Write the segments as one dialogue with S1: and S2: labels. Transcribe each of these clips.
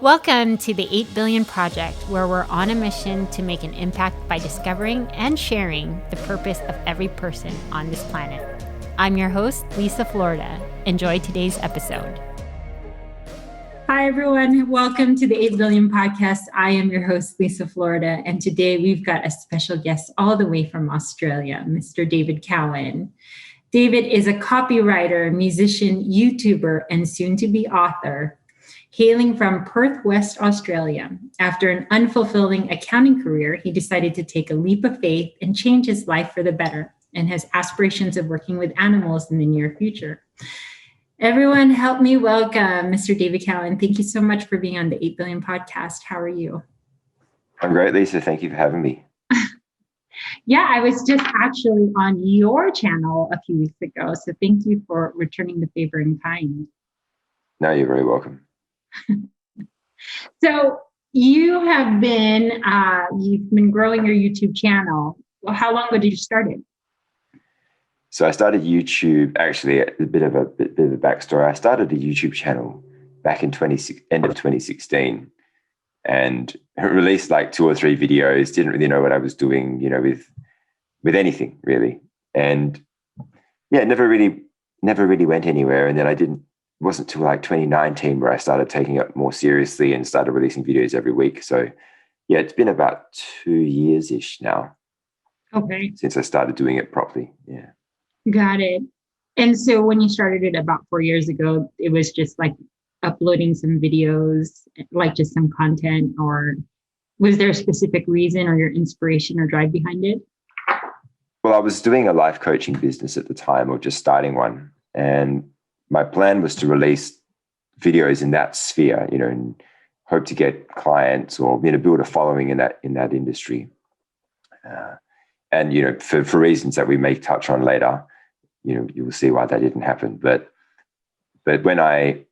S1: Welcome to the 8 Billion Project, where we're on a mission to make an impact by discovering and sharing the purpose of every person on this planet. I'm your host, Liza, Florida. Enjoy today's episode. Hi, everyone. Welcome to the 8 Billion Podcast. I am your host, Liza, Florida. And today we've got a special guest all the way from Australia, Mr. David Cowan. David is a copywriter, musician, YouTuber, and soon-to-be author, hailing from Perth, West Australia. After an unfulfilling accounting career, he decided to take a leap of faith and change his life for the better, and has aspirations of working with animals in the near future. Everyone, help me welcome Mr. David Cowan. Thank you so much for being on the 8 Billion Podcast. How are you?
S2: I'm great, Lisa. Thank you for having me.
S1: Yeah, I was just actually on your channel a few weeks ago, so thank you for returning the favor in kind.
S2: No, you're very welcome.
S1: So you've been growing your YouTube channel. Well, how long ago did you start it?
S2: So I started YouTube, actually, a bit of a backstory. I started a YouTube channel back in end of 2016 and released like 2 or 3 videos. Didn't really know what I was doing, with anything really. And yeah, never really went anywhere. And then it wasn't till like 2019 where I started taking it more seriously and started releasing videos every week. So yeah, it's been about 2 years-ish now.
S1: Okay.
S2: Since I started doing it properly. Yeah.
S1: Got it. And so when you started it about 4 years ago, it was just like uploading some videos, like just some content, or was there a specific reason or your inspiration or drive behind it?
S2: Well, I was doing a life coaching business at the time, or just starting one. And my plan was to release videos in that sphere, and hope to get clients or, build a following in that industry. And, for reasons that we may touch on later, you will see why that didn't happen. But when I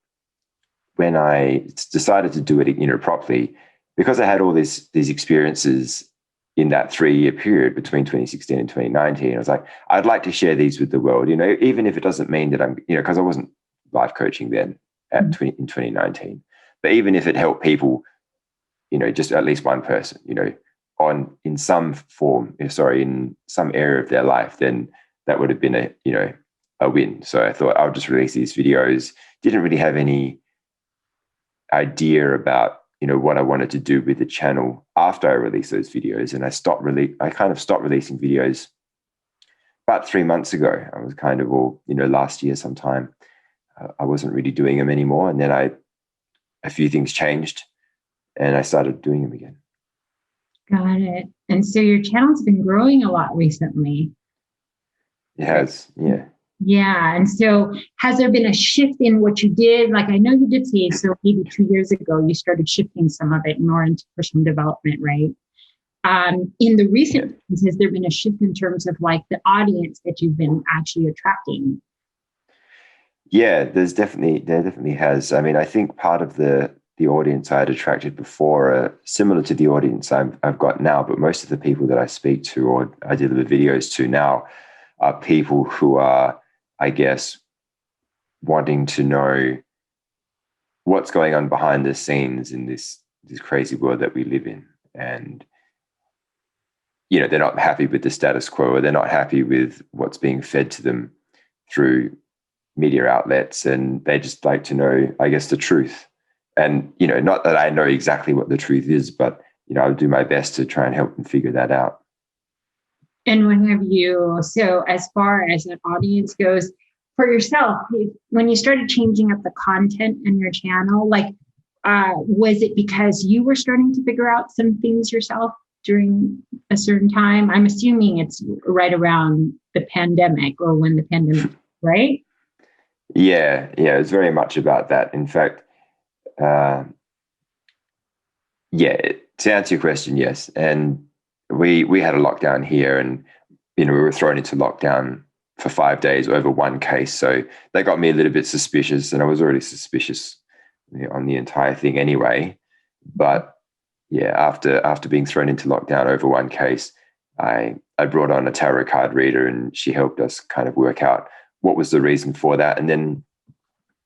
S2: decided to do it, properly, because I had all these experiences in that 3-year period between 2016 and 2019, I was like, I'd like to share these with the world, even if it doesn't mean that I'm, because I wasn't life coaching then in 2019, but even if it helped people, just at least one person, in some area of their life, then that would have been a win. So I thought I'll just release these videos. Didn't really have any idea about, what I wanted to do with the channel after I released those videos. And I kind of stopped releasing videos about 3 months ago. I was kind of last year sometime, I wasn't really doing them anymore. And then a few things changed and I started doing them again.
S1: Got it. And so your channel's been growing a lot recently.
S2: It has, yeah.
S1: Yeah. And so has there been a shift in what you did? Like, I know you did say, so maybe 2 years ago, you started shifting some of it more into personal development, right? In the recent times, has there been a shift in terms of like the audience that you've been actually attracting?
S2: Yeah, there definitely has. I mean, I think part of the audience I had attracted before similar to the audience I've got now, but most of the people that I speak to or I deliver videos to now are people who are, I guess, wanting to know what's going on behind the scenes in this crazy world that we live in. And, they're not happy with the status quo, or they're not happy with what's being fed to them through media outlets. And they just like to know, I guess, the truth. And, not that I know exactly what the truth is, but, I'll do my best to try and help them figure that out.
S1: And so as far as an audience goes, for yourself, when you started changing up the content in your channel, was it because you were starting to figure out some things yourself during a certain time? I'm assuming it's right around the pandemic or when the pandemic, right?
S2: Yeah, it's very much about that. In fact, to answer your question, yes. And we had a lockdown here, and we were thrown into lockdown for 5 days over one case. So that got me a little bit suspicious, and I was already suspicious on the entire thing anyway. But yeah, after being thrown into lockdown over one case, I brought on a tarot card reader, and she helped us kind of work out what was the reason for that. And then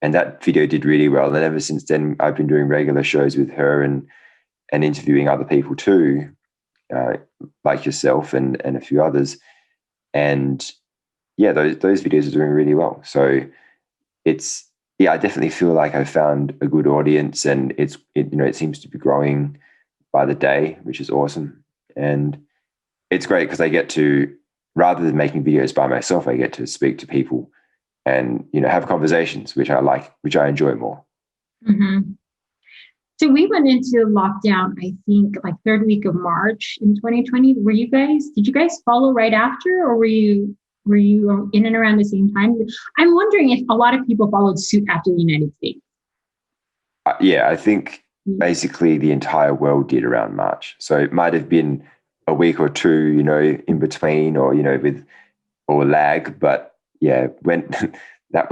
S2: And that video did really well. And ever since then, I've been doing regular shows with her and interviewing other people too, like yourself and a few others. And yeah, those videos are doing really well. So it's, yeah, I definitely feel like I found a good audience, and it seems to be growing by the day, which is awesome. And it's great because I get to, rather than making videos by myself, I get to speak to people and, have conversations, which I like, which I enjoy more.
S3: Mm-hmm. So we went into lockdown, I think, like third week of March in 2020. Did you guys follow right after, or were you in and around the same time? I'm wondering if a lot of people followed suit after the United States.
S2: Yeah, I think basically the entire world did around March. So it might have been a week or two, in between, or, or lag. But yeah, when the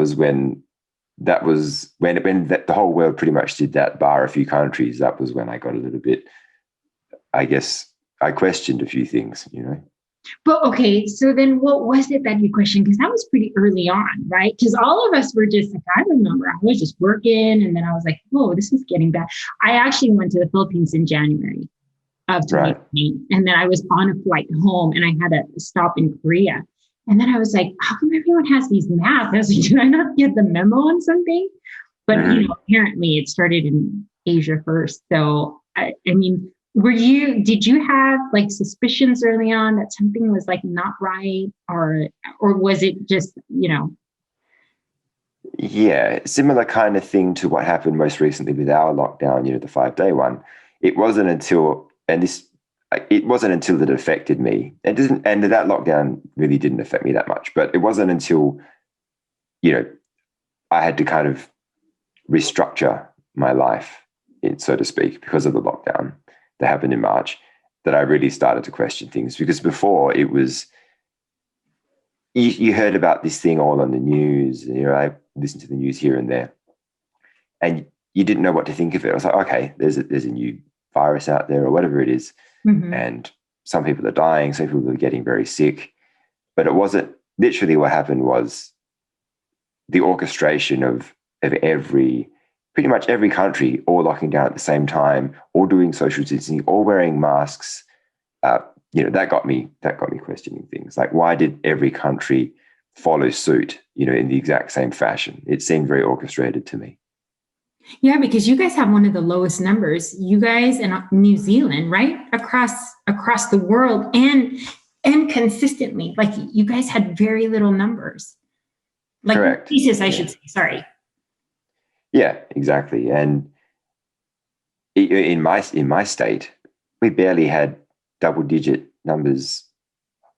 S2: whole world pretty much did that, bar a few countries. That was when I got a little bit, I guess, I questioned a few things,
S3: But okay, so then what was it that you questioned? Because that was pretty early on, right? Because all of us were just like, I remember I was just working, and then I was like, oh, this is getting bad. I actually went to the Philippines in January of 2020, right. And then I was on a flight home, and I had to stop in Korea. And then I was like, how come everyone has these masks? I was like, did I not get the memo on something? But, apparently it started in Asia first. So, I mean, did you have like suspicions early on that something was like not right, or was it just,
S2: Yeah, similar kind of thing to what happened most recently with our lockdown, the 5-day one. It wasn't until that it affected me. It didn't, and that lockdown really didn't affect me that much, but it wasn't until, I had to kind of restructure my life, so to speak, because of the lockdown that happened in March, that I really started to question things. Because before, it was, you heard about this thing all on the news, I listened to the news here and there, and you didn't know what to think of it. I was like, okay, there's a new virus out there, or whatever it is. Mm-hmm. And some people are dying, some people are getting very sick. But it wasn't, literally what happened was the orchestration of pretty much every country all locking down at the same time, all doing social distancing, all wearing masks. That got me questioning things. Like, why did every country follow suit, in the exact same fashion? It seemed very orchestrated to me.
S3: Yeah, because you guys have one of the lowest numbers. You guys in New Zealand, right? Across the world, and consistently, like, you guys had very little numbers. Like,
S2: correct.
S3: Pieces, I should say. Sorry.
S2: Yeah, exactly. And in my state, we barely had double-digit numbers.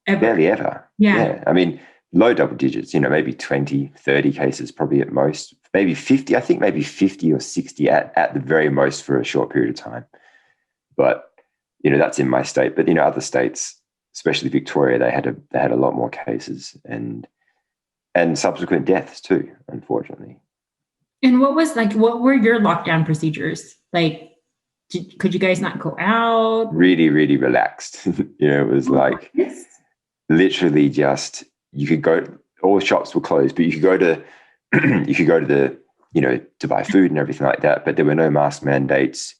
S2: Ever. Barely ever. Yeah. I mean, low double digits, maybe 20, 30 cases probably at most, maybe 50, I think maybe 50 or 60 at the very most for a short period of time. But, that's in my state. But, other states, especially Victoria, they had a lot more cases and subsequent deaths too, unfortunately.
S3: And what were your lockdown procedures? Like, could you guys not go out?
S2: Really, really relaxed. It was like literally just, you could go, all shops were closed, but you could go to the, to buy food and everything like that, but there were no mask mandates.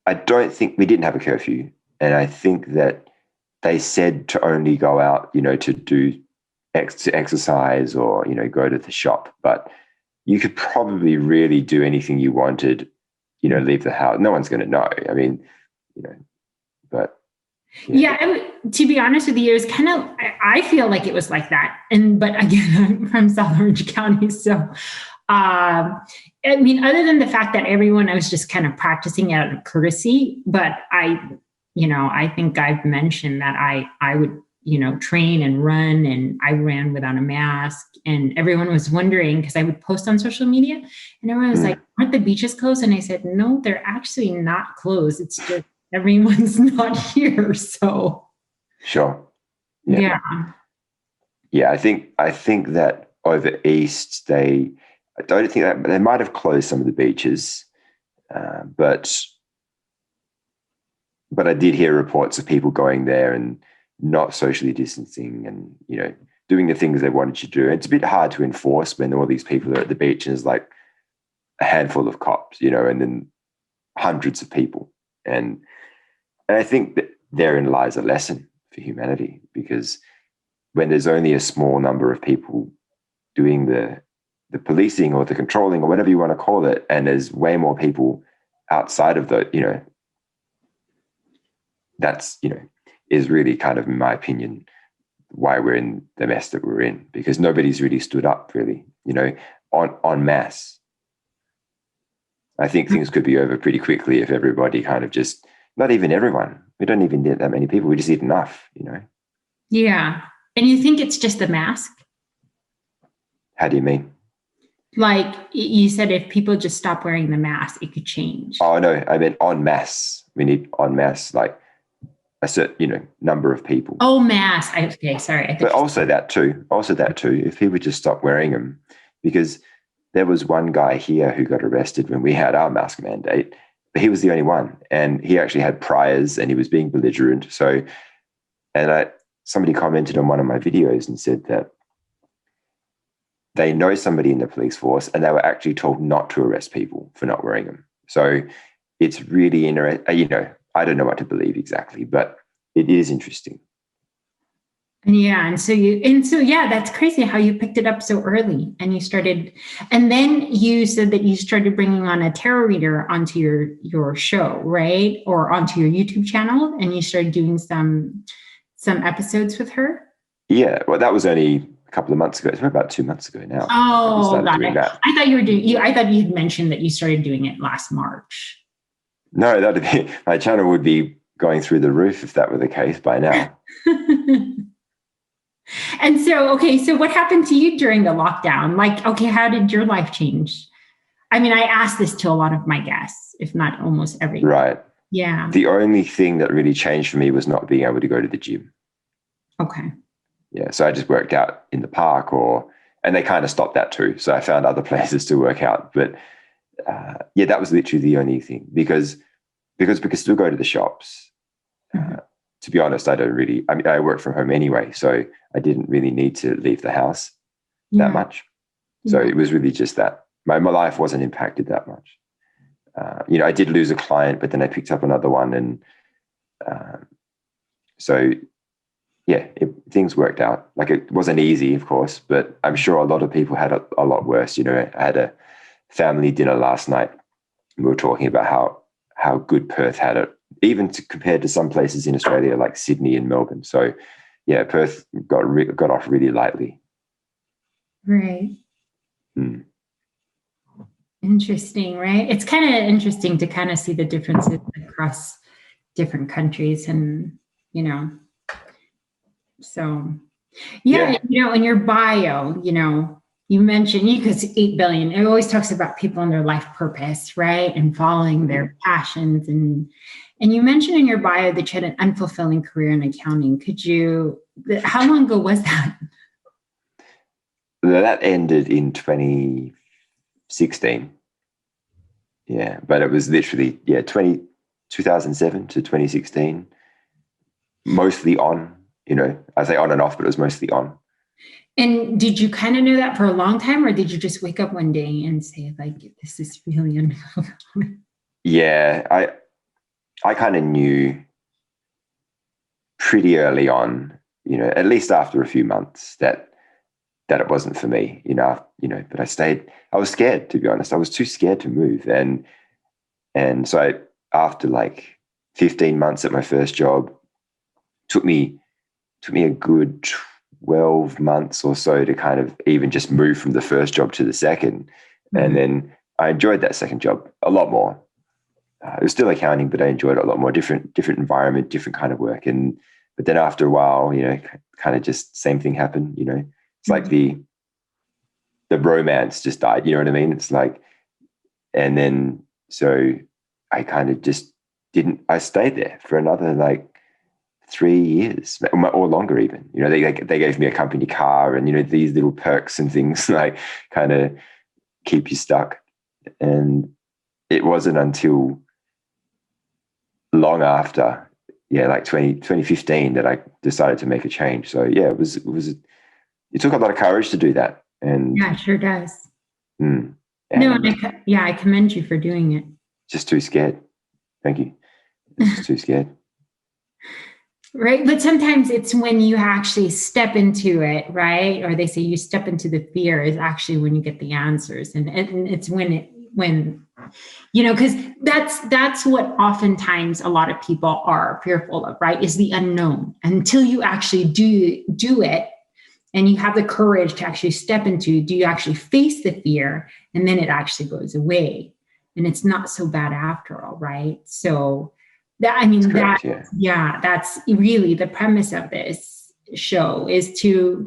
S2: I don't think we didn't have a curfew. And I think that they said to only go out, to do to exercise or, go to the shop, but you could probably really do anything you wanted, leave the house. No one's going to know. I mean, but.
S3: Yeah, to be honest with you, it was kind of, I feel like it was like that. But again, I'm from South Orange County. So, I mean, other than the fact that everyone, I was just kind of practicing out of courtesy, but I think I've mentioned that I would, train and run, and I ran without a mask, and everyone was wondering, because I would post on social media, and everyone was like, aren't the beaches closed? And I said, no, they're actually not closed. It's just, everyone's not here. So
S2: sure.
S3: Yeah.
S2: I think that over East, I don't think that they might have closed some of the beaches, but I did hear reports of people going there and not socially distancing and, doing the things they wanted you to do. It's a bit hard to enforce when all these people are at the beach and there's like a handful of cops, you know, and then hundreds of people. And I think that therein lies a lesson for humanity, because when there's only a small number of people doing the policing or the controlling or whatever you want to call it, and there's way more people outside of the, you know, that's, you know, is really kind of, in my opinion, why we're in the mess that we're in, because nobody's really stood up, really, you know, en masse. I think things could be over pretty quickly if everybody kind of just, not even everyone, we don't even need that many people, we just need enough, you know.
S3: Yeah. And you think it's just the mask?
S2: How do you mean?
S3: Like you said, if people just stop wearing the mask, it could change.
S2: Oh, no, I meant en masse. We need en masse, like a certain, you know, number of people.
S3: Oh, mask. Okay, sorry.
S2: But also that too. If people just stop wearing them, because there was one guy here who got arrested when we had our mask mandate, but he was the only one, and he actually had priors and he was being belligerent. So, and somebody commented on one of my videos and said that they know somebody in the police force and they were actually told not to arrest people for not wearing them. So it's really interesting. You know, I don't know what to believe exactly, but it is interesting.
S3: Yeah. And so that's crazy how you picked it up so early and you started, and then you said that you started bringing on a tarot reader onto your show, right? Or onto your YouTube channel, and you started doing some episodes with her.
S2: Yeah. Well, that was only a couple of months ago. It's about 2 months ago now.
S3: Oh, got it. I thought I thought you had mentioned that you started doing it last March.
S2: No, my channel would be going through the roof if that were the case by now.
S3: And so, so what happened to you during the lockdown? Like, how did your life change? I mean, I asked this to a lot of my guests, if not almost everyone.
S2: Right.
S3: Yeah.
S2: The only thing that really changed for me was not being able to go to the gym.
S3: Okay.
S2: Yeah. So I just worked out in the park and they kind of stopped that too. So I found other places to work out. But that was literally the only thing, because we could still go to the shops. To be honest, I work from home anyway, so I didn't really need to leave the house that much. So it was really just that. My life wasn't impacted that much. I did lose a client, but then I picked up another one. And things worked out. Like, it wasn't easy, of course, but I'm sure a lot of people had a lot worse. You know, I had a family dinner last night. And we were talking about how good Perth had it, even compared to some places in Australia like Sydney and Melbourne. So, yeah, Perth got off really lightly.
S3: Right. Interesting, right? It's kind of interesting to kind of see the differences across different countries, and so in your bio, you mentioned because 8 billion, it always talks about people and their life purpose, right? And following their passions. And you mentioned in your bio that you had an unfulfilling career in accounting. How long ago was that?
S2: That ended in 2016. Yeah, but it was literally, 2007 to 2016, mostly on, I say on and off, but it was mostly on.
S3: And did you kind of know that for a long time, or did you just wake up one day and say, like, this is really unfulfilling?
S2: Yeah, I kind of knew pretty early on, at least after a few months, that it wasn't for me, but I was scared, to be honest. I was too scared to move. And so after like 15 months at my first job, took me a good 12 months or so to kind of even just move from the first job to the second. Mm-hmm. And then I enjoyed that second job a lot more. It was still accounting, but I enjoyed it a lot more, different environment, different kind of work. But then after a while, kind of just same thing happened, It's like the romance just died, you know what I mean? It's like, and then, so I kind of just I stayed there for another like 3 years or longer even. They gave me a company car and, these little perks and things like kind of keep you stuck. And it wasn't until long after, like 2015 that I decided to make a change. So yeah, it was it took a lot of courage to do that. And
S3: Yeah, it sure does.
S2: and
S3: No, I commend you for doing it.
S2: just too scared. Thank you. Just too scared.
S3: Right. But sometimes it's when you actually step into it, right? Or they say you step into the fear is actually when you get the answers. And it's when, because that's what oftentimes a lot of people are fearful of, right? Is the unknown until you actually do it. And you have the courage to actually step into, do you actually face the fear? And then it actually goes away. And it's not so bad after all, right? So that's really the premise of this show is to,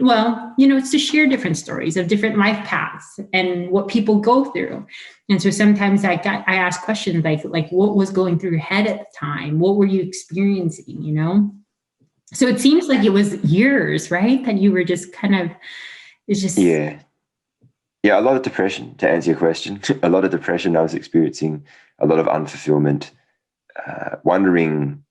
S3: it's to share different stories of different life paths and what people go through. And so sometimes I ask questions like what was going through your head at the time? What were you experiencing, So it seems like it was years, right? That you were just kind of, it's just.
S2: Yeah, a lot of depression, to answer your question. A lot of depression I was experiencing, a lot of unfulfillment, wondering,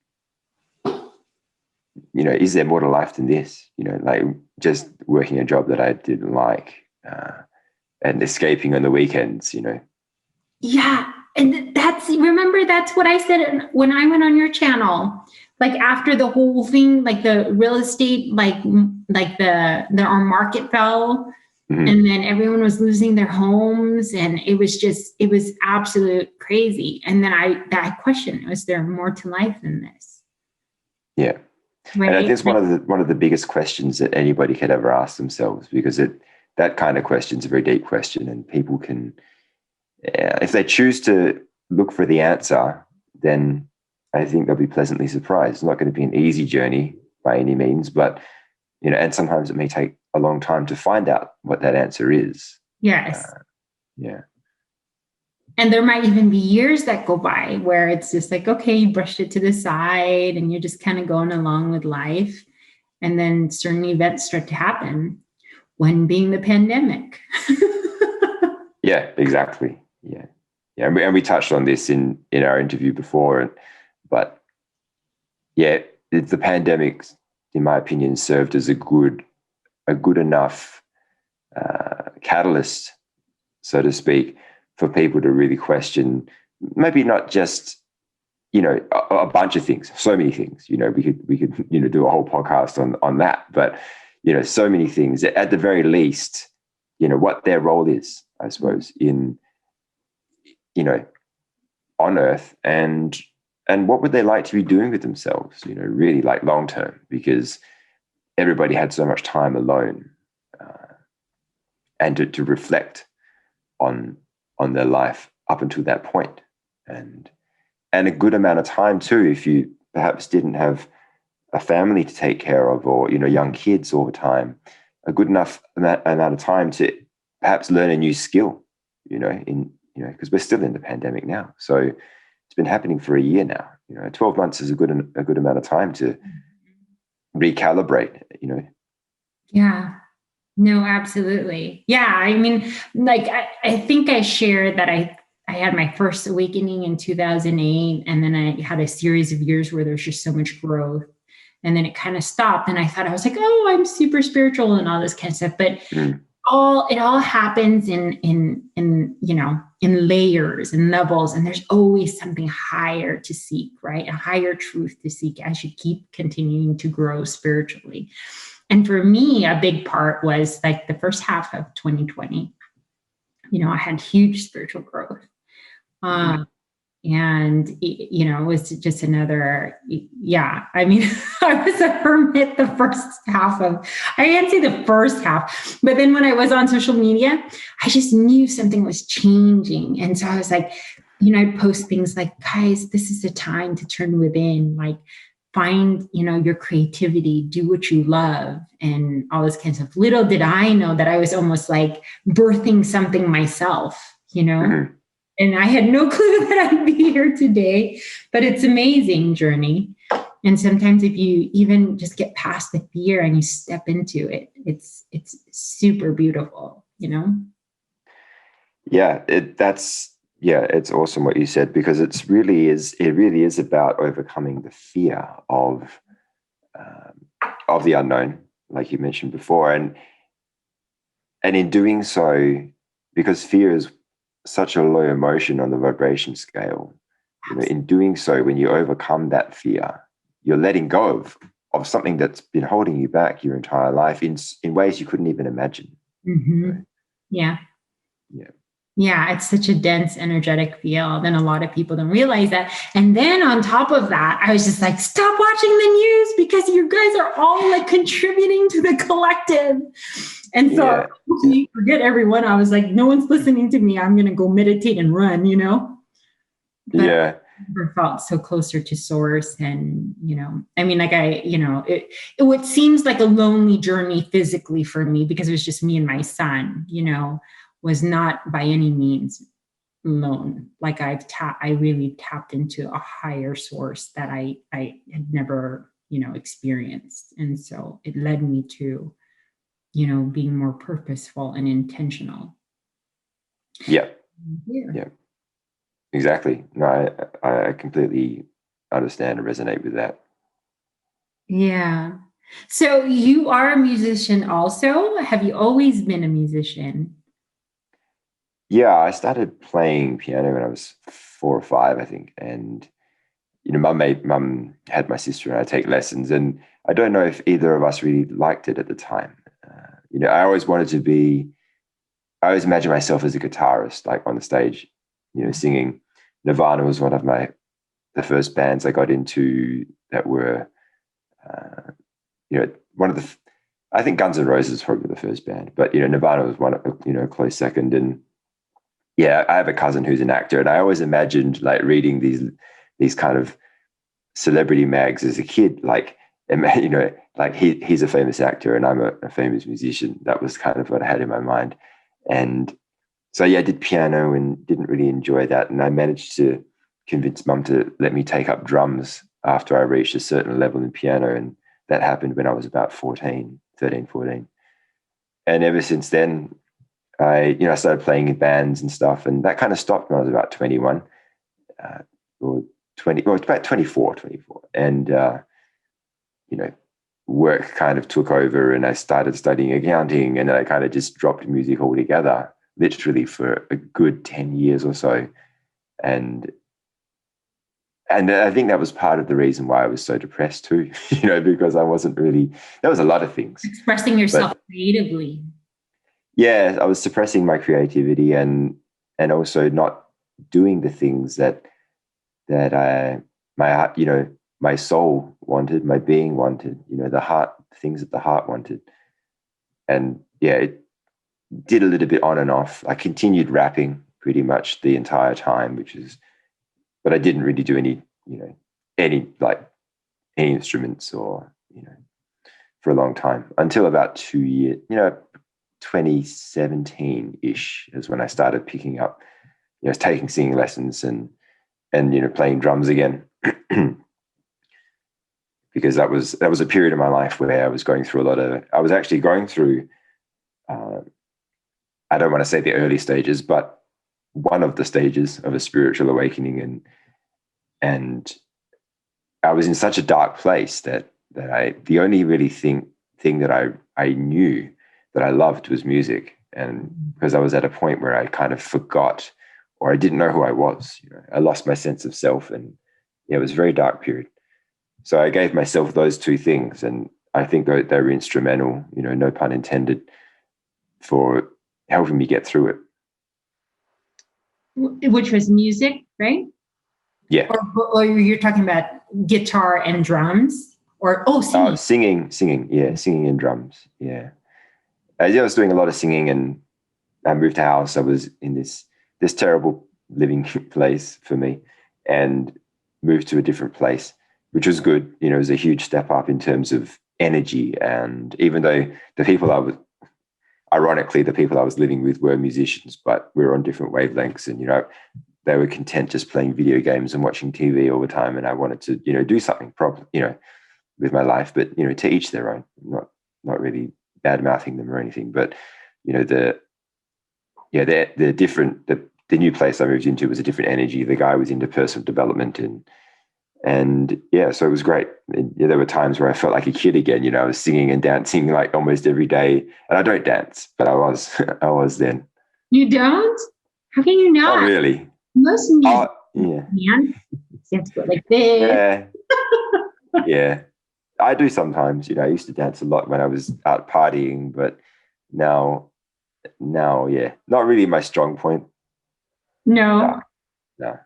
S2: is there more to life than this? Like just working a job that I didn't like and escaping on the weekends,
S3: Yeah. And that's what I said when I went on your channel. Like after the whole thing, like the real estate, like our market fell, and then everyone was losing their homes, and it was absolute crazy. And then that question: was there more to life than this?
S2: Yeah, right? And I think it's one of the biggest questions that anybody could ever ask themselves, because that kind of question is a very deep question, and people can, if they choose to look for the answer, then I think they'll be pleasantly surprised. It's not going to be an easy journey by any means, but, and sometimes it may take a long time to find out what that answer is.
S3: Yes.
S2: Yeah.
S3: And there might even be years that go by where it's just like, okay, you brushed it to the side and you're just kind of going along with life. And then certain events start to happen, one being the pandemic.
S2: Yeah, exactly. Yeah. Yeah. And we touched on this in our interview before, but yeah, the pandemic, in my opinion, served as a good enough catalyst, so to speak, for people to really question, maybe not just, a bunch of things, so many things, we could, do a whole podcast on that, but, so many things, at the very least, what their role is, I suppose, in, on Earth, and what would they like to be doing with themselves, really like long term, because everybody had so much time alone, and to reflect on their life up until that point, and a good amount of time too, if you perhaps didn't have a family to take care of, or young kids all the time, a good enough amount of time to perhaps learn a new skill, because we're still in the pandemic now, so it's been happening for a year now. 12 months is a good amount of time to recalibrate.
S3: Yeah. No, absolutely. Yeah. I mean, like, I think I shared that I had my first awakening in 2008. And then I had a series of years where there's just so much growth. And then it kind of stopped. And I thought, I was like, oh, I'm super spiritual and all this kind of stuff. But it all happens in layers and levels. And there's always something higher to seek, right? A higher truth to seek as you keep continuing to grow spiritually. And for me, a big part was like the first half of 2020, I had huge spiritual growth. And, it was just another, I mean, I was a hermit the first half I can't say the first half, but then when I was on social media, I just knew something was changing. And so I was like, I'd post things like, guys, this is the time to turn within, like, find, your creativity, do what you love, and all this kind of stuff. Little did I know that I was almost like birthing something myself, and I had no clue that I'd be here today, but it's an amazing journey. And sometimes if you even just get past the fear and you step into it, it's super beautiful,
S2: Yeah, it's awesome what you said, because it really is about overcoming the fear of the unknown, like you mentioned before. And And in doing so, because fear is such a low emotion on the vibration scale, in doing so, when you overcome that fear, you're letting go of something that's been holding you back your entire life in ways you couldn't even imagine.
S3: Mm-hmm. Yeah. Yeah, it's such a dense, energetic field, and a lot of people don't realize that. And then on top of that, I was just like, stop watching the news because you guys are all like contributing to the collective. And so forget everyone. I was like, no one's listening to me. I'm going to go meditate and run, But I never felt so closer to source. And, I mean, like it seems like a lonely journey physically for me because it was just me and my son, was not by any means alone. Like I really tapped into a higher source that I had never, experienced. And so it led me to, being more purposeful and intentional.
S2: Yeah. Exactly. No, I completely understand and resonate with that.
S3: Yeah. So you are a musician also? Have you always been a musician?
S2: Yeah, I started playing piano when I was 4 or 5, I think. And, mum had my sister and I take lessons. And I don't know if either of us really liked it at the time. I always imagine myself as a guitarist, like on the stage, singing. Nirvana was one of the first bands I got into that were, one of the, I think Guns N' Roses was probably the first band, but, Nirvana was one, a close second. And yeah, I have a cousin who's an actor, and I always imagined like reading these kind of celebrity mags as a kid, like, like he's a famous actor and I'm a famous musician. That was kind of what I had in my mind. And so, I did piano and didn't really enjoy that. And I managed to convince mum to let me take up drums after I reached a certain level in piano. And that happened when I was about 13, 14. And ever since then, I started playing in bands and stuff. And that kind of stopped when I was about 21 or 20, well, about 24. And, work kind of took over and I started studying accounting, and then I kind of just dropped music altogether, literally for a good 10 years or so. And I think that was part of the reason why I was so depressed too, because I wasn't really, there was a lot of things.
S3: Expressing yourself creatively.
S2: Yeah, I was suppressing my creativity and also not doing the things that my soul wanted, my being wanted, the heart, things that the heart wanted. And it did a little bit on and off. I continued rapping pretty much the entire time, but I didn't really do any instruments or, for a long time, until about 2 years, 2017-ish is when I started picking up, taking singing lessons and playing drums again. Because that was a period of my life where I was going through I was actually going through, I don't want to say the early stages, but one of the stages of a spiritual awakening. And I was in such a dark place that the only really thing that I knew that I loved was music. And because I was at a point where I kind of forgot, or I didn't know who I was, I lost my sense of self, and it was a very dark period. So I gave myself those two things, and I think they were instrumental, no pun intended, for helping me get through
S3: it. Which was music, right?
S2: Yeah.
S3: Or you're talking about guitar and drums, or singing?
S2: Singing. Yeah, singing and drums. Yeah. I was doing a lot of singing, and I moved house. I was in this terrible living place for me, and moved to a different place, which was good. It was a huge step up in terms of energy. And even though the people I was living with were musicians, but we were on different wavelengths, and, they were content just playing video games and watching TV all the time. And I wanted to, do something proper, with my life, but, to each their own, not really bad mouthing them or anything. But, the new place I moved into was a different energy. The guy was into personal development, And yeah, so it was great. And, yeah, there were times where I felt like a kid again. I was singing and dancing like almost every day. And I don't dance, but I was, I was then.
S3: You don't? How can you
S2: Not
S3: not?
S2: really.
S3: Most musicians,
S2: Yeah.
S3: man, you have to go like this.
S2: Yeah. Yeah. I do sometimes. I used to dance a lot when I was out partying, but now, yeah, not really my strong point.
S3: No.
S2: No.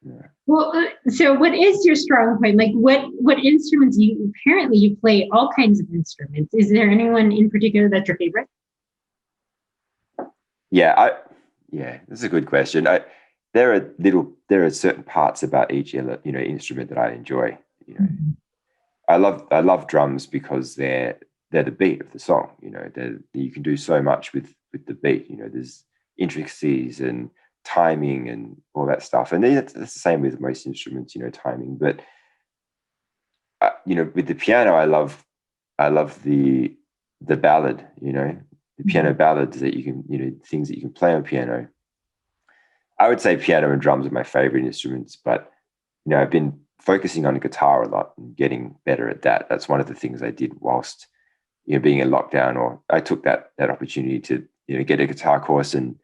S2: No.
S3: Well, so what is your strong point? Like what instruments you play all kinds of instruments. Is there anyone in particular that's your favorite?
S2: Yeah, this is a good question. There are certain parts about each instrument that I enjoy.
S3: Mm-hmm.
S2: I love drums because they're the beat of the song. You can do so much with the beat. There's intricacies and timing and all that stuff, and that's the same with most instruments. Timing, but with the piano, I love the ballad. The piano ballads that you can things that you can play on piano. I would say piano and drums are my favorite instruments, but I've been focusing on guitar a lot and getting better at that. That's one of the things I did whilst being in lockdown, or I took that opportunity to get a guitar course and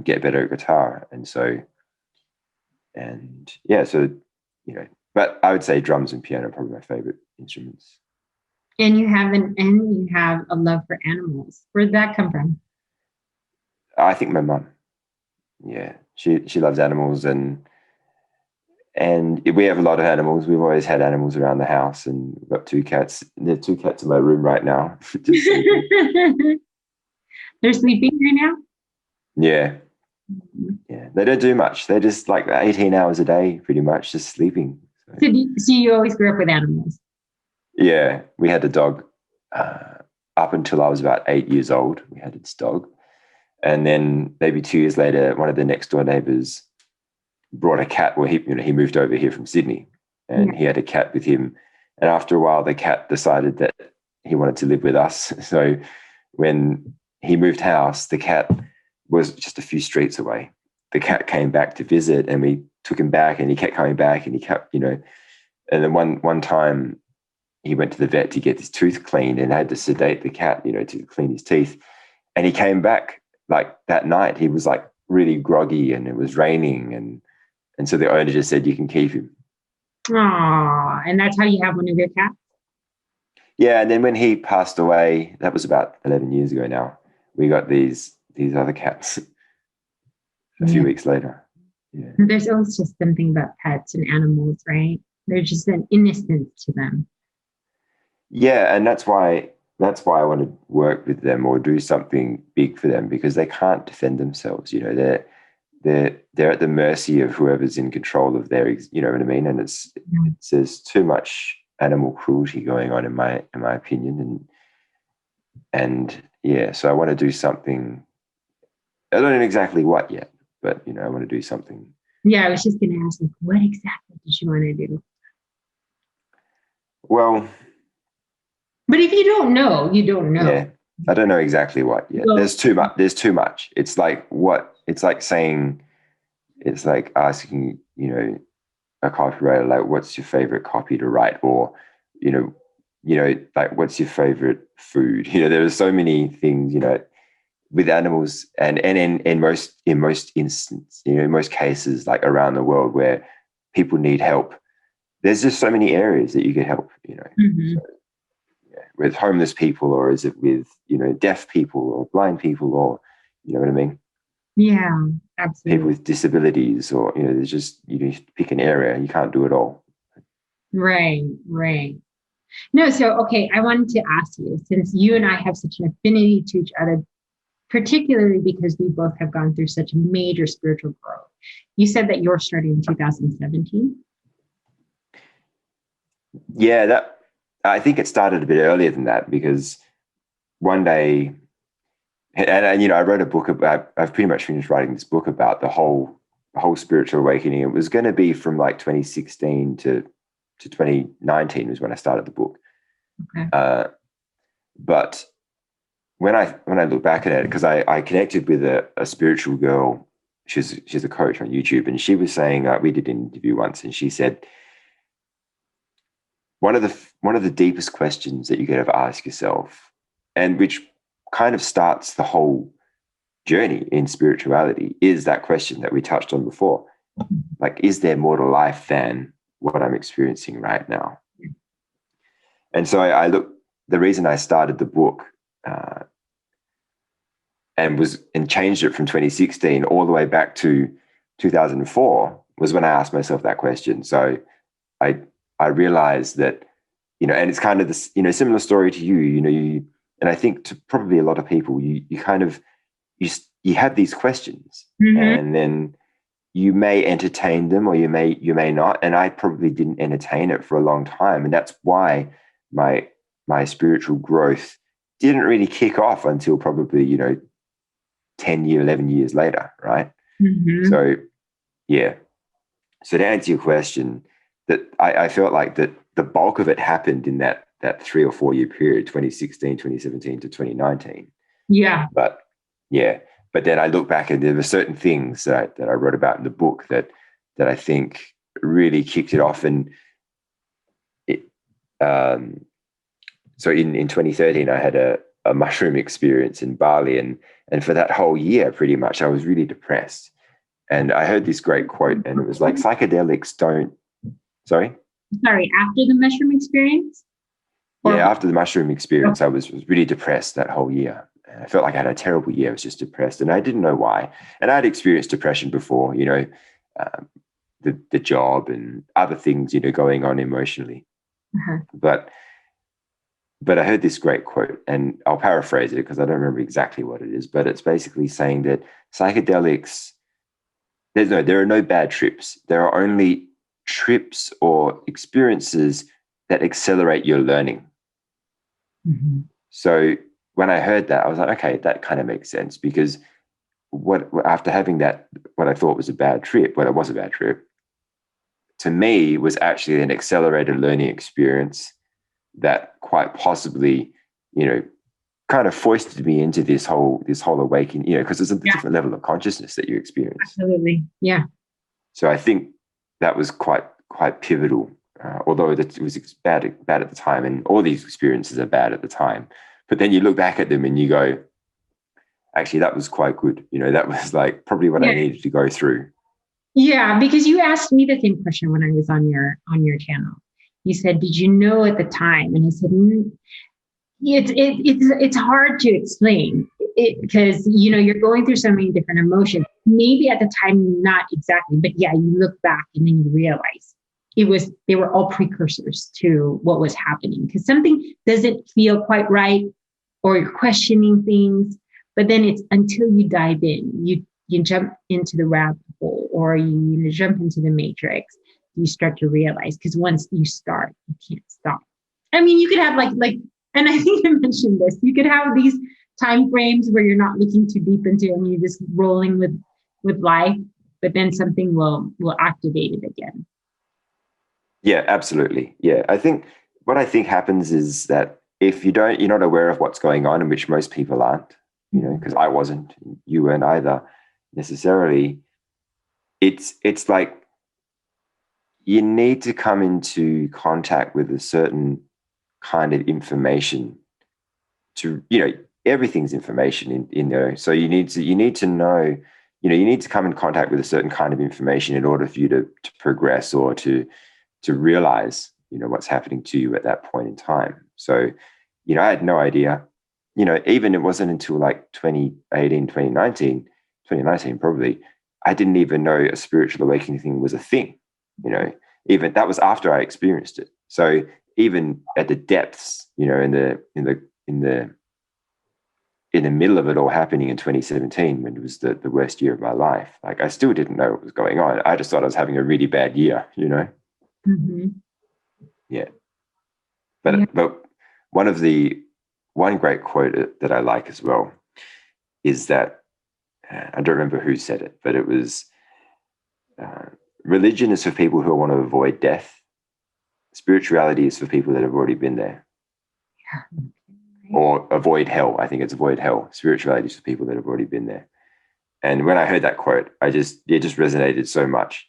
S2: get better at guitar. But I would say drums and piano are probably my favorite instruments.
S3: And you have a love for animals. Where did that come from?
S2: I think my mum. Yeah, she loves animals, and we have a lot of animals. We've always had animals around the house, and we've got 2 cats. And there are 2 cats in my room right now. Just sleeping.
S3: They're sleeping right now?
S2: Yeah. Yeah. They don't do much. They're just like 18 hours a day, pretty much, just sleeping.
S3: So you always grew up with animals?
S2: Yeah. We had a dog up until I was about 8 years old. We had this dog. And then maybe 2 years later, one of the next door neighbors brought a cat. Well, he moved over here from Sydney, and he had a cat with him. And after a while, the cat decided that he wanted to live with us. So when he moved house, the cat was just a few streets away. The cat came back to visit, and we took him back, and he kept coming back, and he kept, and then one time he went to the vet to get his tooth cleaned and had to sedate the cat, to clean his teeth. And he came back like that night. He was like really groggy, and it was raining, and so the owner just said, "You can keep him."
S3: Aww, and that's how you have one of your cats?
S2: Yeah, and then when he passed away, that was about 11 years ago now, we got these other cats a few weeks later. Yeah.
S3: There's always just something about pets and animals, right? There's just an innocence to them.
S2: Yeah, and that's why I want to work with them or do something big for them, because they can't defend themselves. They're at the mercy of whoever's in control of their, you know what I mean? And there's too much animal cruelty going on in my opinion. And yeah, so I want to do something. I don't know exactly what yet, but I want to do something.
S3: Yeah, I was just going to ask, what exactly did you want to do?
S2: Well,
S3: but if you don't know, you don't know.
S2: Yeah, I don't know exactly what yet. Well, there's too much. It's like asking, a copywriter, like, what's your favorite copy to write? Or, like, what's your favorite food? There are so many things, with animals, and in most instances, in most cases, like around the world where people need help, there's just so many areas that you can help,
S3: Mm-hmm.
S2: So, with homeless people, or is it with, deaf people or blind people, or, you know what I mean?
S3: Yeah, absolutely.
S2: People with disabilities, or, there's just, you pick an area, you can't do it all.
S3: Right. No, so, okay, I wanted to ask you, since you and I have such an affinity to each other, particularly because we both have gone through such major spiritual growth. You said that you're starting in 2017.
S2: Yeah, I think it started a bit earlier than that, because one day, and I wrote a book about, I've pretty much finished writing this book about the whole spiritual awakening. It was going to be from like 2016 to 2019 was when I started the book.
S3: Okay.
S2: But when I look back at it, because I connected with a spiritual girl she's a coach on YouTube, and she was saying, we did an interview once, and she said one of the deepest questions that you could ever ask yourself, and which kind of starts the whole journey in spirituality, is that question that we touched on before. Like, is there more to life than what I'm experiencing right now? And so I look, the reason I started the book and changed it from 2016 all the way back to 2004 was when I asked myself that question. So I realized that, and it's kind of this, similar story to you, and I think to probably a lot of people, you kind of, you have these questions, and then you may entertain them or you may not. And I probably didn't entertain it for a long time. And that's why my spiritual growth didn't really kick off until probably, 11 years later. Right. So, yeah. So to answer your question, that I felt like that the bulk of it happened in that 3 or 4 year period, 2016, 2017 to 2019.
S3: Yeah.
S2: But then I look back and there were certain things that I wrote about in the book that I think really kicked it off. And so in 2013, I had a mushroom experience in Bali, and for that whole year, pretty much, I was really depressed. And I heard this great quote, and it was like, psychedelics don't. Sorry,
S3: after the mushroom experience?
S2: Yeah, after the mushroom experience, I was really depressed that whole year. I felt like I had a terrible year. I was just depressed, and I didn't know why. And I'd experienced depression before, the job and other things, going on emotionally. But I heard this great quote, and I'll paraphrase it because I don't remember exactly what it is, but it's basically saying that psychedelics, there are no bad trips. There are only trips or experiences that accelerate your learning. So when I heard that, I was like, okay, that kind of makes sense, because after having that, what I thought was a bad trip, well, it was a bad trip, to me was actually an accelerated learning experience that quite possibly, kind of foisted me into this whole awakening, because there's a different level of consciousness that you experience.
S3: Absolutely. Yeah.
S2: So I think that was quite pivotal, although it was bad at the time, and all these experiences are bad at the time. But then you look back at them and you go, actually, that was quite good. That was like probably what I needed to go through.
S3: Yeah, because you asked me the same question when I was on your channel. You said, "Did you know at the time?" And I said, "It's hard to explain because you're going through so many different emotions. Maybe at the time, not exactly, but yeah, you look back and then you realize they were all precursors to what was happening, because something doesn't feel quite right, or you're questioning things, but then it's until you dive in, you jump into the rabbit hole, or you jump into the matrix, you start to realize, because once you start, you can't stop. I mean, you could have like, and I think you mentioned this, you could have these time frames where you're not looking too deep into it and you're just rolling with life, but then something will activate it again.
S2: Yeah, absolutely. Yeah. What I think happens is that if you're not aware of what's going on, and which most people aren't, because I wasn't, you weren't either necessarily, it's like you need to come into contact with a certain kind of information to, everything's information in there. So you need to know, you need to come in contact with a certain kind of information in order for you to progress, or to realize, what's happening to you at that point in time. So, I had no idea, even it wasn't until like 2018, 2019 probably, I didn't even know a spiritual awakening thing was a thing, even that was after I experienced it. So even at the depths, in the middle of it all happening in 2017, when it was the worst year of my life, like I still didn't know what was going on. I just thought I was having a really bad year, Yeah. But one great quote that I like as well is that, I don't remember who said it, but it was, religion is for people who want to avoid death. Spirituality is for people that have already been there. Or avoid hell. I think it's avoid hell. Spirituality is for people that have already been there. And when I heard that quote, it just resonated so much,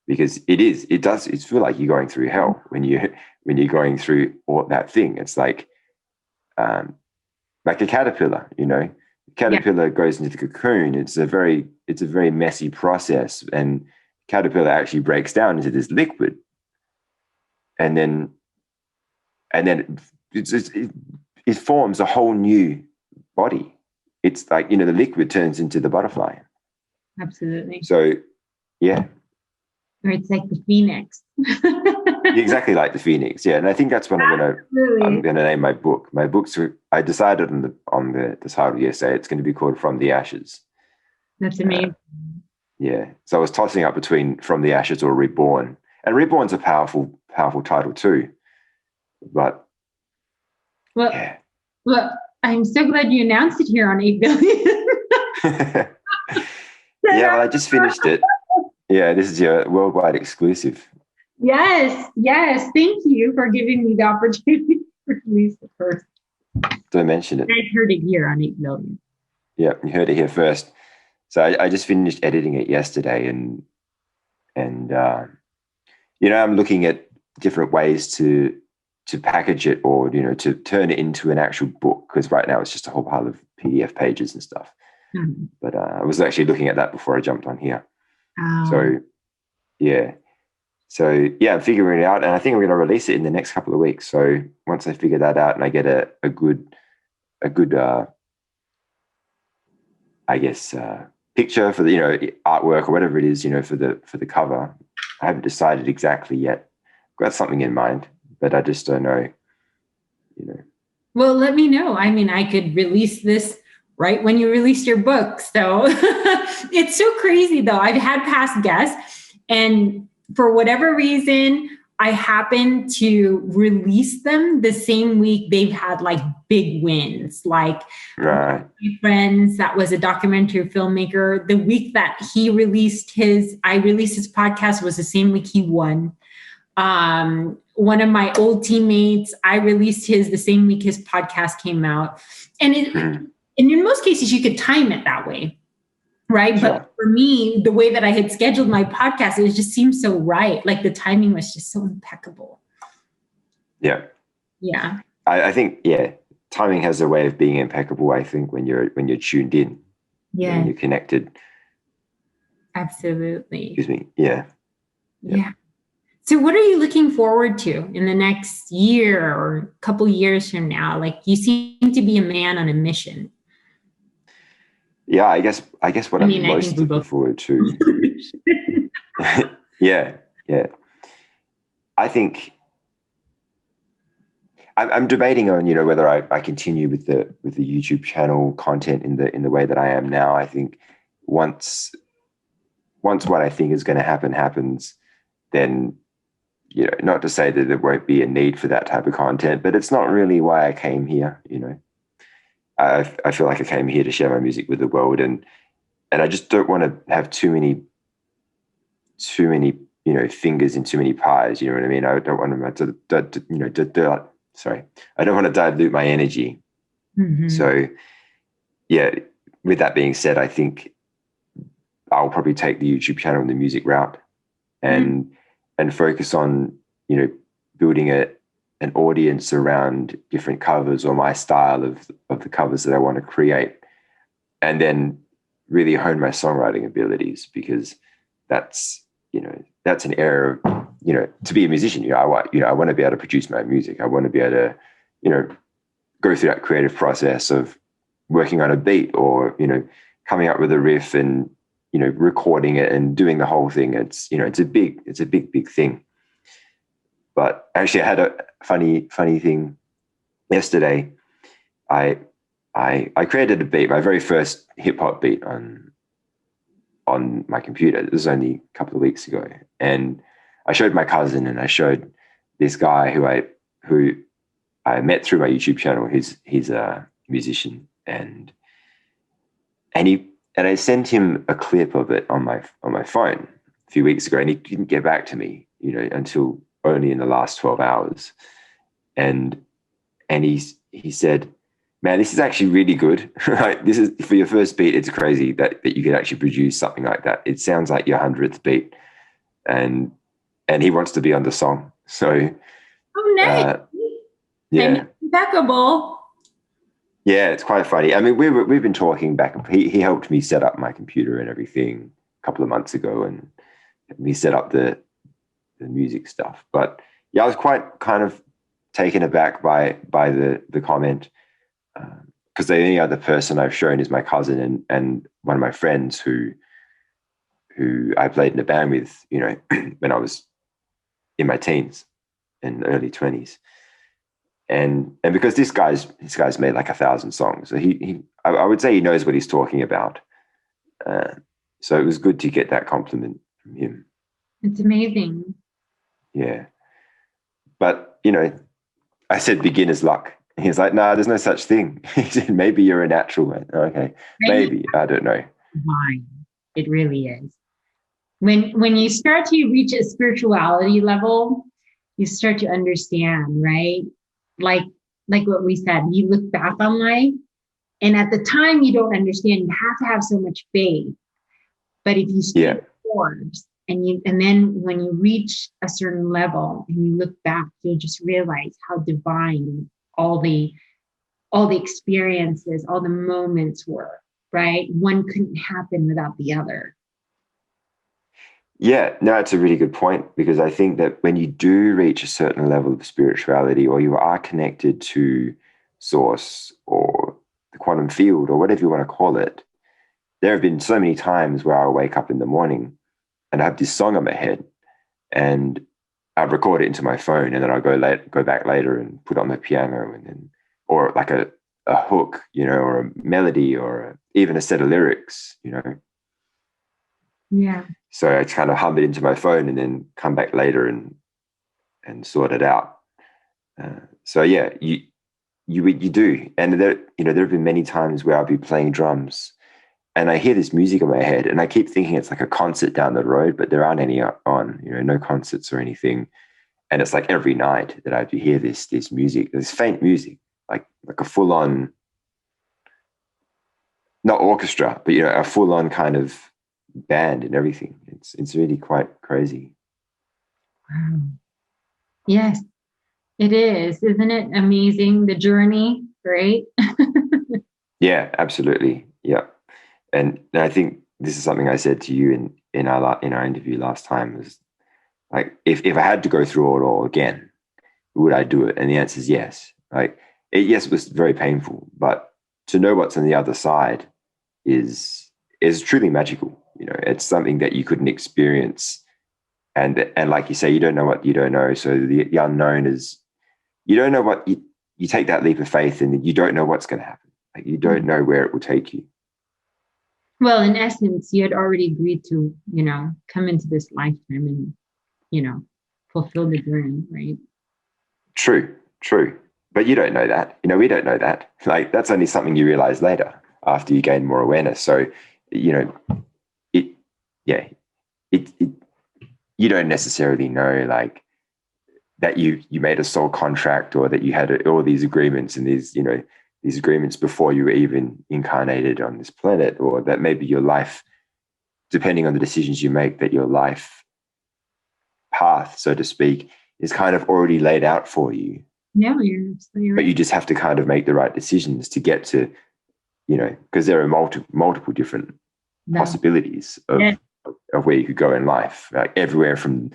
S2: because it does feel like you're going through hell when you're going through all that thing. It's like a caterpillar, caterpillar goes into the cocoon. It's a very messy process, and caterpillar actually breaks down into this liquid, and then it forms a whole new body. It's like, the liquid turns into the butterfly.
S3: Absolutely.
S2: So, yeah.
S3: Or it's like the phoenix.
S2: Exactly like the phoenix. Yeah. And I think that's what I'm going to name my book. My books, I decided on the title yesterday, it's going to be called From the Ashes.
S3: That's amazing.
S2: Yeah. So I was tossing up between From the Ashes or Reborn. And Reborn's a powerful title too. But,
S3: yeah. Well, I'm so glad you announced it here on 8 Billion.
S2: Yeah, well, I just finished it. Yeah, this is your worldwide exclusive.
S3: Yes. Thank you for giving me the opportunity to release it first.
S2: Don't mention it.
S3: I heard it here on 8 Billion.
S2: Yeah, you heard it here first. So I just finished editing it yesterday, and I'm looking at different ways to package it, or to turn it into an actual book, because right now it's just a whole pile of PDF pages and stuff. Mm-hmm. But I was actually looking at that before I jumped on here. So I'm figuring it out, and I think I'm going to release it in the next couple of weeks. So once I figure that out and I get a good picture for the artwork or whatever it is, for the cover, I haven't decided exactly yet. I've got something in mind, but I just don't know.
S3: Well, let me know. I mean, I could release this right when you released your book. So it's so crazy, though. I've had past guests, and for whatever reason, I happen to release them the same week they've had like big wins. Like
S2: right.
S3: My friends, that was a documentary filmmaker. The week that I released his podcast was the same week he won. One of my old teammates, I released his the same week his podcast came out. And in most cases, you could time it that way, right? Sure. But for me, the way that I had scheduled my podcast, it just seemed so right. Like the timing was just so impeccable.
S2: Yeah.
S3: Yeah.
S2: I think, timing has a way of being impeccable, I think, when you're tuned in.
S3: Yeah.
S2: When you're connected.
S3: Absolutely.
S2: Excuse me. Yeah.
S3: So what are you looking forward to in the next year or a couple years from now? Like, you seem to be a man on a mission.
S2: Yeah, I guess what I'm most looking forward to. Yeah. I think I'm debating on, whether I continue with the YouTube channel content in the way that I am now. I think once what I think is going to happen happens, then, not to say that there won't be a need for that type of content, but it's not really why I came here. I feel like I came here to share my music with the world, and I just don't want to have too many fingers in too many pies. You know what I mean? I don't want to I don't want to dilute my energy. Mm-hmm. So with that being said, I think I'll probably take the YouTube channel and the music route, and focus on building an audience around different covers or my style of the covers that I want to create, and then really hone my songwriting abilities, because that's an area of, to be a musician, I want to be able to produce my music. I want to be able to, go through that creative process of working on a beat, or, coming up with a riff and, recording it and doing the whole thing. It's a big thing. But actually I had a funny thing yesterday. I created a beat, my very first hip hop beat on my computer. This was only a couple of weeks ago. And I showed my cousin, and I showed this guy who I met through my YouTube channel. He's a musician, and I sent him a clip of it on my phone a few weeks ago, and he didn't get back to me, until only in the last 12 hours. And he said, Man, this is actually really good. Like, this is for your first beat. It's crazy that you could actually produce something like that. It sounds like your 100th beat, and he wants to be on the song. So,
S3: Oh, nice.
S2: Yeah,
S3: impeccable.
S2: Yeah, it's quite funny. I mean, we've been talking back. He helped me set up my computer and everything a couple of months ago, and we set up the music stuff. But yeah, I was quite kind of taken aback by the comment, because the only other person I've shown is my cousin and one of my friends who I played in a band with, you know, when I was in my teens and early 20s. And because this guy's made like 1,000 songs, so I would say he knows what he's talking about. So it was good to get that compliment from him.
S3: It's amazing.
S2: Yeah, but you know, I said beginner's luck. He's like, "Nah, there's no such thing." He said, "Maybe you're a natural." Okay, maybe, I don't know.
S3: Mine, it really is. When you start to reach a spirituality level, you start to understand, right? Like what we said, you look back on life, and at the time you don't understand. You have to have so much faith, but if you stay the course, and then when you reach a certain level and you look back, you'll just realize how divine all the experiences, all the moments were. Right? One couldn't happen without the other.
S2: Yeah, no, it's a really good point, because I think that when you do reach a certain level of spirituality, or you are connected to source or the quantum field or whatever you want to call it, there have been so many times where I'll wake up in the morning and I have this song in my head, and I record it into my phone, and then I'll go back later and put it on the piano, and then, or like a hook, you know, or a melody, or even a set of lyrics, you know.
S3: Yeah.
S2: So I kind of hum it into my phone and then come back later and sort it out. So yeah, you do, and there have been many times where I'll be playing drums, and I hear this music in my head, and I keep thinking it's like a concert down the road, but there aren't any on, you know, no concerts or anything. And it's like every night that I do hear this music, this faint music, like a full on, not orchestra, but you know, a full on kind of band and everything. It's really quite crazy.
S3: Wow. Yes, it is. Isn't it amazing, the journey, right?
S2: Yeah, absolutely. Yeah. And I think this is something I said to you in our interview last time, was like, if I had to go through it all again, would I do it? And the answer is yes. Like, yes, it was very painful, but to know what's on the other side is truly magical. You know, it's something that you couldn't experience. And like you say, you don't know what you don't know. So the unknown is, you don't know what you take that leap of faith, and you don't know what's going to happen. Like, you don't know where it will take you.
S3: Well, in essence, you had already agreed to, you know, come into this lifetime and, you know, fulfill the dream, right?
S2: True. But you don't know that. You know, we don't know that. Like, that's only something you realize later after you gain more awareness. So, you know, you don't necessarily know, like, that you made a soul contract, or that you had all these agreements and these agreements before you were even incarnated on this planet, or that maybe your life, depending on the decisions you make, that your life path, so to speak, is kind of already laid out for you.
S3: No, you're absolutely right.
S2: But you just have to kind of make the right decisions to get to, you know, because there are multiple different possibilities of where you could go in life, like everywhere from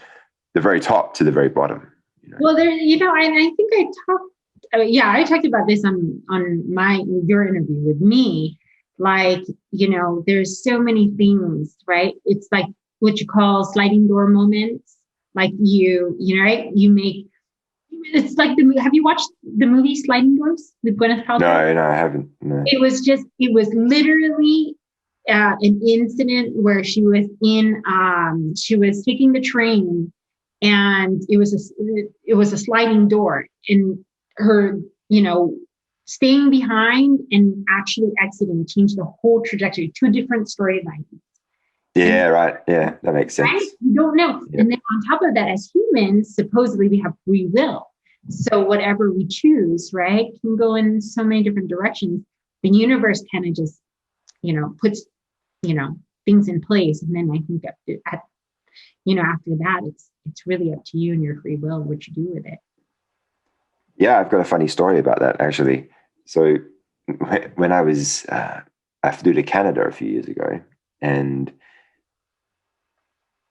S2: the very top to the very bottom. You know?
S3: Well, there, you know, and I think I talked about this on your interview with me. Like, you know, there's so many things, right? It's like what you call sliding door moments. Like you know, right? You make, it's like have you watched the movie Sliding Doors with Gwyneth Paltrow?
S2: No, I haven't. No.
S3: It was literally an incident where she was taking the train, and it was a sliding door, and her, you know, staying behind and actually exiting changed the whole trajectory, two different storylines.
S2: Yeah, right. Yeah, that makes sense.
S3: Right? You don't know. Yeah. And then on top of that, as humans, supposedly we have free will. So whatever we choose, right, can go in so many different directions. The universe kind of just, puts, things in place. And then I think that after that, it's really up to you and your free will, what you do with it.
S2: Yeah, I've got a funny story about that, actually. So when I flew to Canada a few years ago, and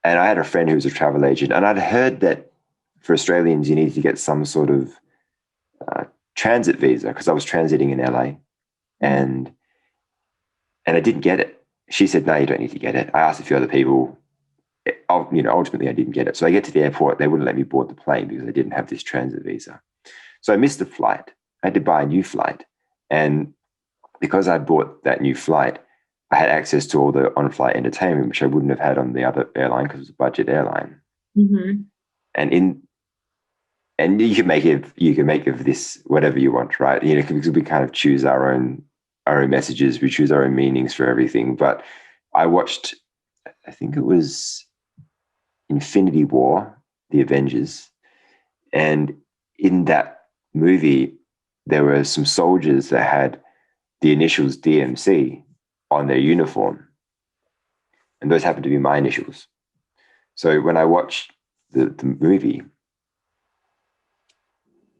S2: I had a friend who was a travel agent, and I'd heard that for Australians, you need to get some sort of transit visa, because I was transiting in LA, and I didn't get it. She said, no, you don't need to get it. I asked a few other people. Ultimately, I didn't get it. So I get to the airport, they wouldn't let me board the plane because I didn't have this transit visa. So I missed the flight. I had to buy a new flight. And because I bought that new flight, I had access to all the on-flight entertainment, which I wouldn't have had on the other airline because it was a budget airline.
S3: Mm-hmm.
S2: And you can make of this whatever you want, right? Because we kind of choose our own messages, we choose our own meanings for everything. But I watched, I think it was Infinity War, The Avengers, and in that movie, there were some soldiers that had the initials DMC on their uniform, and those happened to be my initials. So when I watched the movie,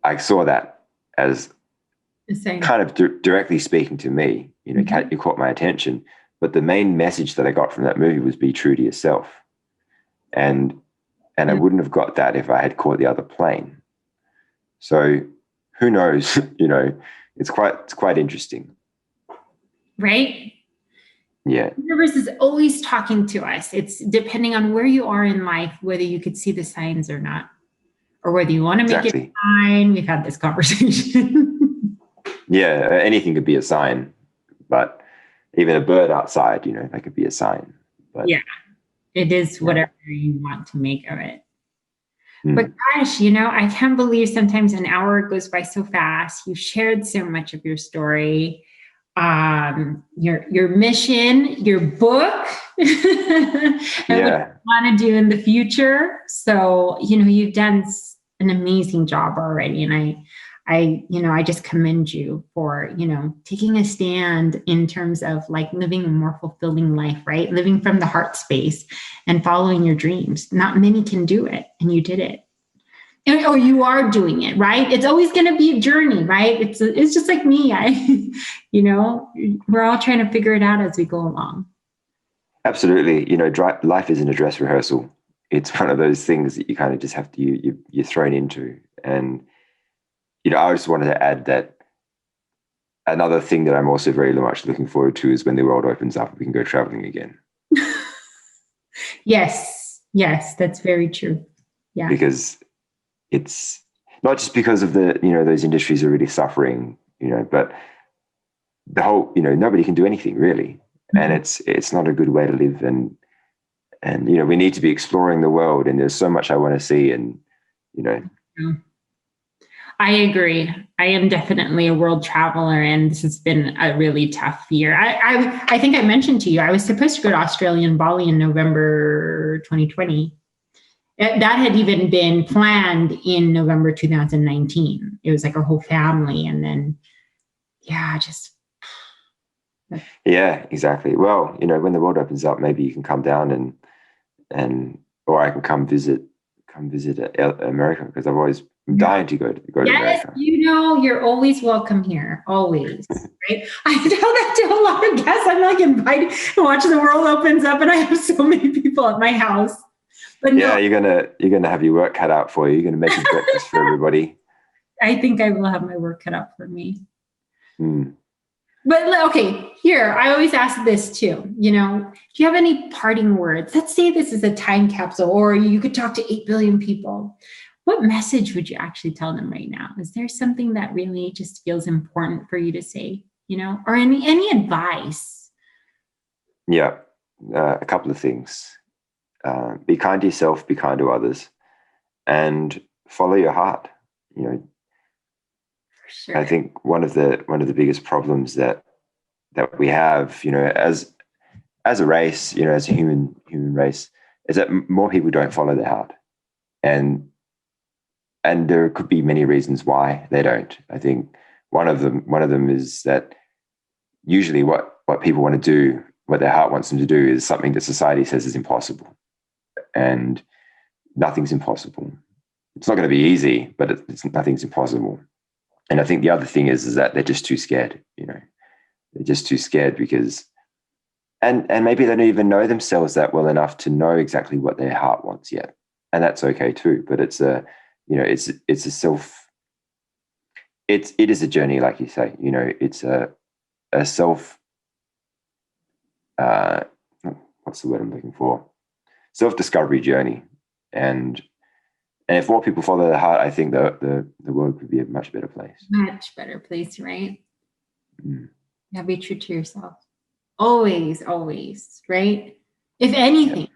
S2: I saw that as kind of directly speaking to me. Mm-hmm. It caught my attention, but the main message that I got from that movie was be true to yourself, and I wouldn't have got that if I had caught the other plane. So who knows? It's quite interesting.
S3: Right?
S2: Yeah.
S3: The universe is always talking to us. It's depending on where you are in life, whether you could see the signs or not, or whether you want to make it a sign. We've had this conversation.
S2: Yeah, anything could be a sign, but even a bird outside, that could be a sign. But
S3: yeah, it is whatever you want to make of it. But gosh, I can't believe sometimes an hour goes by so fast. You've shared so much of your story, your mission, your book, and what you want to do in the future. So, you've done an amazing job already. And I just commend you for, taking a stand in terms of like living a more fulfilling life, right? Living from the heart space and following your dreams. Not many can do it, and you did it. Or you are doing it, right? It's always going to be a journey, right? It's just like me. We're all trying to figure it out as we go along.
S2: Absolutely. Life isn't a dress rehearsal. It's one of those things that you kind of just have to, you're thrown into. And, I just wanted to add that another thing that I'm also very much looking forward to is when the world opens up, we can go traveling again.
S3: Yes, that's very true. Yeah.
S2: Because it's not just because of those industries are really suffering, but the whole, nobody can do anything really. Mm-hmm. And it's not a good way to live. And we need to be exploring the world, and there's so much I want to see. And,
S3: I agree. I am definitely a world traveler, and this has been a really tough year. I think I mentioned to you, I was supposed to go to Australia and Bali in November 2020. That had even been planned in November 2019. It was like our whole family. And then, just.
S2: Yeah, exactly. Well, when the world opens up, maybe you can come down or I can come visit America, because I've always been dying to go to America.
S3: You're always welcome here, always. Right? I tell that to a lot of guests. I'm like invited to watch the world opens up, and I have so many people at my house. But
S2: yeah, you're gonna have your work cut out for you. You're gonna make a breakfast for everybody.
S3: I think I will have my work cut out for me. But okay, here, I always ask this too. Do you have any parting words? Let's say this is a time capsule, or you could talk to 8 billion people. What message would you actually tell them right now? Is there something that really just feels important for you to say, or any advice?
S2: Yeah, a couple of things. Be kind to yourself, be kind to others, and follow your heart. For sure. I think one of the biggest problems that we have, as a race, as a human race, is that more people don't follow their heart, and and there could be many reasons why they don't. I think one of them is that usually what people want to do, what their heart wants them to do, is something that society says is impossible, and nothing's impossible. It's not going to be easy, but nothing's impossible. And I think the other thing is that they're just too scared. They're just too scared because, and maybe they don't even know themselves that well enough to know exactly what their heart wants yet, and that's okay too. But it is a journey, like you say. It's a self. What's the word I'm looking for? Self-discovery journey, and if more people follow their heart, I think the world could be a much better place.
S3: Much better place, right? Yeah, be true to yourself. Always, always, right? If anything,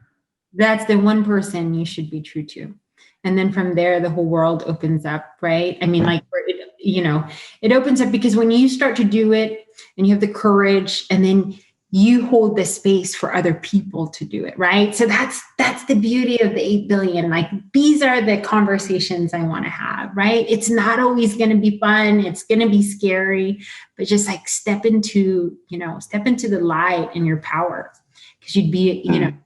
S3: that's the one person you should be true to. And then from there, the whole world opens up, right? I mean, it opens up because when you start to do it and you have the courage, and then you hold the space for other people to do it, right? So that's the beauty of the 8 billion. Like, these are the conversations I want to have, right? It's not always going to be fun. It's going to be scary, but just like step into the light and your power, because you'd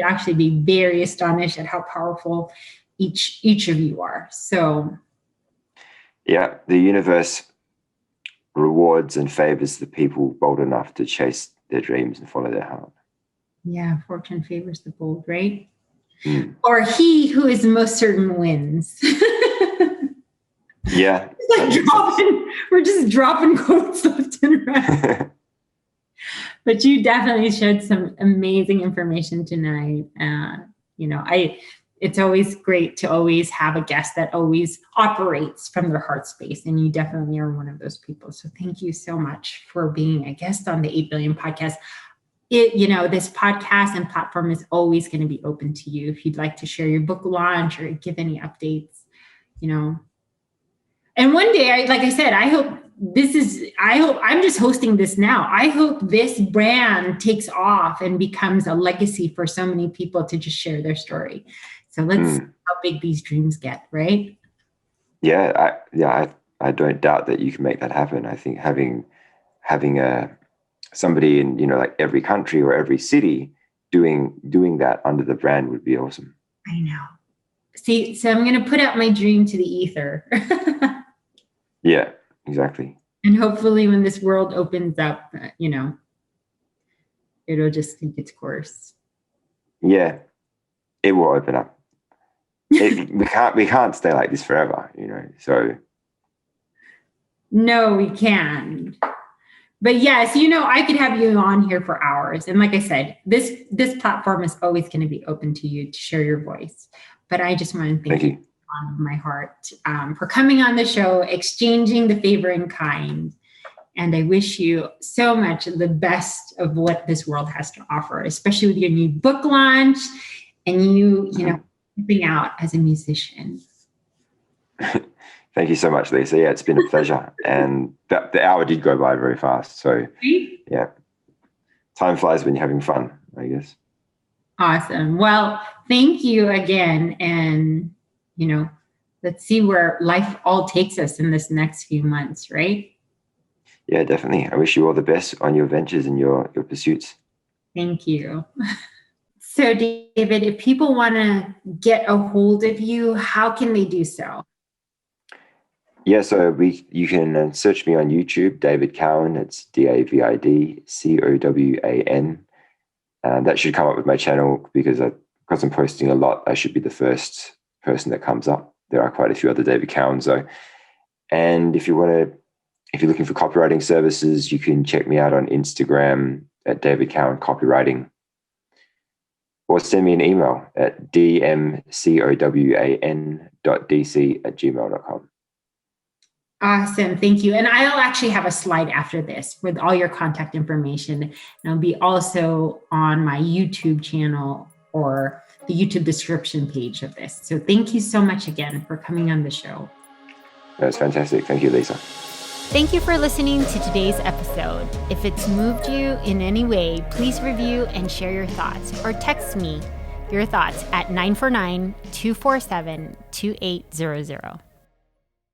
S3: actually be very astonished at how powerful each of you are. So
S2: yeah, the universe rewards and favors the people bold enough to chase their dreams and follow their heart.
S3: Yeah, fortune favors the bold, right? Or he who is most certain wins.
S2: Yeah.
S3: We're just dropping quotes left and right. But you definitely shared some amazing information tonight. It's always great to always have a guest that always operates from their heart space. And you definitely are one of those people. So thank you so much for being a guest on the 8 Billion podcast. This podcast and platform is always going to be open to you. If you'd like to share your book launch or give any updates, And one day, like I said, I hope I'm just hosting this now. I hope this brand takes off and becomes a legacy for so many people to just share their story. So let's see how big these dreams get, right?
S2: Yeah, I don't doubt that you can make that happen. I think having somebody in like every country or every city doing that under the brand would be awesome.
S3: I know. See, so I'm going to put out my dream to the ether.
S2: Yeah, exactly.
S3: And hopefully, when this world opens up, it'll just take its course.
S2: Yeah, it will open up. We can't stay like this forever, so.
S3: No, we can. But yes, I could have you on here for hours. And like I said, this platform is always going to be open to you to share your voice. But I just want to thank you on my heart for coming on the show, exchanging the favor in kind. And I wish you so much the best of what this world has to offer, especially with your new book launch and you stepping out as a musician.
S2: Thank you so much, Lisa. Yeah, it's been a pleasure. And the hour did go by very fast. So yeah, time flies when you're having fun, I guess.
S3: Awesome. Well, thank you again. And, let's see where life all takes us in this next few months, right?
S2: Yeah, definitely. I wish you all the best on your ventures and your pursuits.
S3: Thank you. So, David, if people want to get a hold of you, how can they do so?
S2: Yeah, so you can search me on YouTube, David Cowan. It's DavidCowan. That should come up with my channel because I'm posting a lot. I should be the first person that comes up. There are quite a few other David Cowans though. And if you're looking for copywriting services, you can check me out on Instagram at David Cowan Copywriting, or send me an email at dmcowan.dc@gmail.com.
S3: Awesome. Thank you. And I'll actually have a slide after this with all your contact information. And it'll be also on my YouTube channel or the YouTube description page of this. So thank you so much again for coming on the show.
S2: That's fantastic. Thank you, Lisa.
S1: Thank you for listening to today's episode. If it's moved you in any way, please review and share your thoughts or text me your thoughts at 949-247-2800.